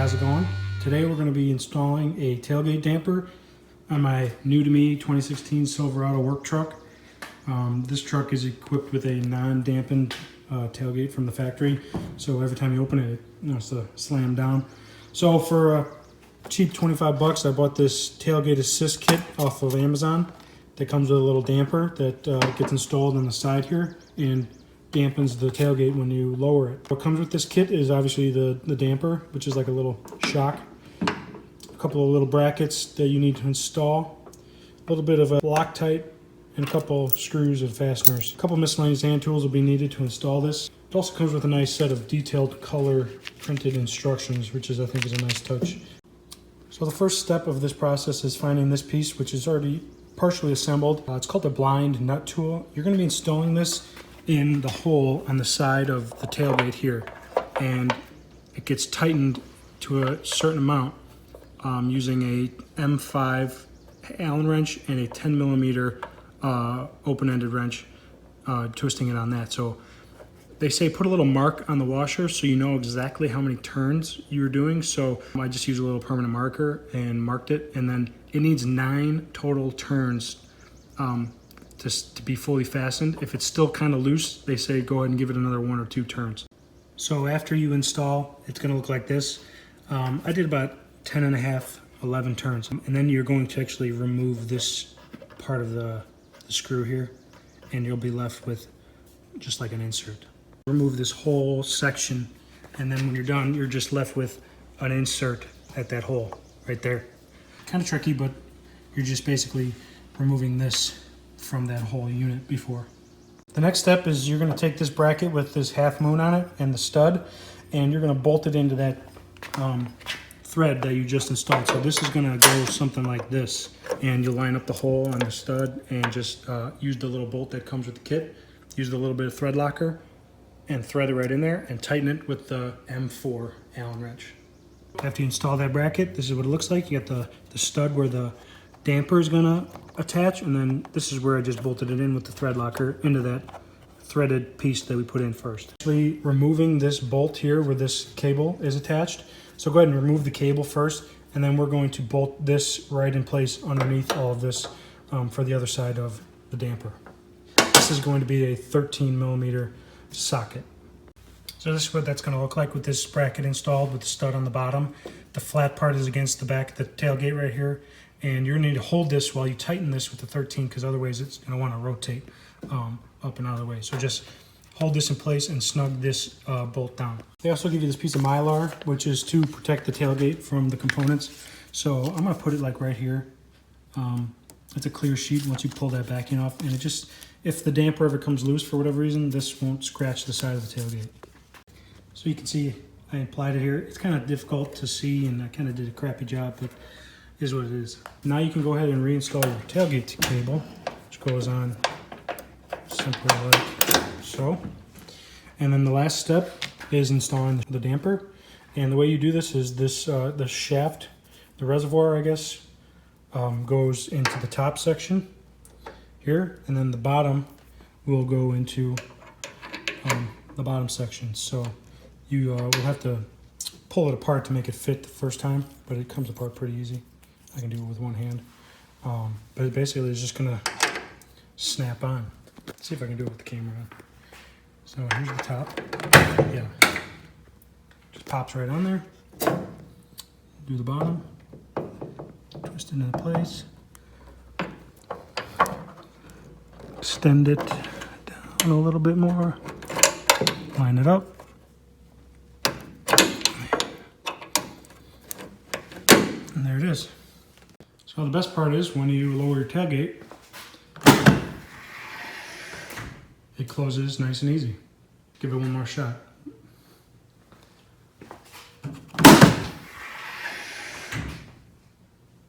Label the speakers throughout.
Speaker 1: how's it going? Today we're going to be installing a tailgate damper on my new to me 2016 Silverado work truck. This truck is equipped with a non-dampened tailgate from the factory, so every time you open it, it has to slam down. So for a cheap 25 bucks, I bought this tailgate assist kit off of Amazon that comes with a little damper that gets installed on the side here and dampens the tailgate when you lower it. What comes with this kit is obviously the damper, which is like a little shock, a couple of little brackets that you need to install, a little bit of a Loctite, and a couple of screws and fasteners. A couple of miscellaneous hand tools will be needed to install this. It also comes with a nice set of detailed color printed instructions, which I think is a nice touch. So the first step of this process is finding this piece, which is already partially assembled. It's called the blind nut tool. You're going to be installing this in the hole on the side of the tailgate here, and it gets tightened to a certain amount using a M5 Allen wrench and a 10 millimeter open-ended wrench, twisting it on that. So they say put a little mark on the washer so you know exactly how many turns you're doing. So I just used a little permanent marker and marked it, and then it needs 9 total turns to be fully fastened. If it's still kind of loose, they say go ahead and give it another 1 or 2 turns. So after you install, it's going to look like this. I did about 10 and a half, 11 turns. And then you're going to actually remove this part of the screw here, and you'll be left with just like an insert. Remove this whole section, and then when you're done, you're just left with an insert at that hole right there. Kind of tricky, but you're just basically removing this from that whole unit before. The next step is you're going to take this bracket with this half moon on it and the stud, and you're going to bolt it into that thread that you just installed. So this is going to go something like this, and you'll line up the hole on the stud and just use the little bolt that comes with the kit. Use a little bit of thread locker and thread it right in there and tighten it with the M4 Allen wrench. After you install that bracket, this is what it looks like. You got the stud where the damper is gonna attach, and then this is where I just bolted it in with the thread locker into that threaded piece that we put in first. Actually removing this bolt here where this cable is attached. So go ahead and remove the cable first, and then we're going to bolt this right in place underneath all of this for the other side of the damper. This is going to be a 13 millimeter socket. So this is what that's going to look like with this bracket installed with the stud on the bottom. The flat part is against the back of the tailgate right here, and you're going to need to hold this while you tighten this with the 13, because otherwise it's going to want to rotate up and out of the way. So just hold this in place and snug this bolt down. They also give you this piece of Mylar, which is to protect the tailgate from the components. So I'm going to put it like right here. It's a clear sheet once you pull that backing off, and it just, if the damper ever comes loose for whatever reason, this won't scratch the side of the tailgate. So you can see I applied it here. It's kind of difficult to see, and I kind of did a crappy job, but it is what it is. Now you can go ahead and reinstall your tailgate cable, which goes on simply like so. And then the last step is installing the damper. And the way you do this is this the shaft, the reservoir, I guess, goes into the top section here, and then the bottom will go into the bottom section. So you will have to pull it apart to make it fit the first time, but it comes apart pretty easy. I can do it with one hand. But basically it's just gonna snap on. Let's see if I can do it with the camera on. So here's the top. Yeah, just pops right on there. Do the bottom, twist it into place, extend it down a little bit more, line it up. And there it is. So the best part is when you lower your tailgate, it closes nice and easy. Give it one more shot.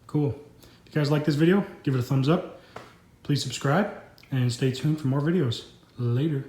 Speaker 1: Cool. If you guys like this video, give it a thumbs up. Please subscribe and stay tuned for more videos. Later.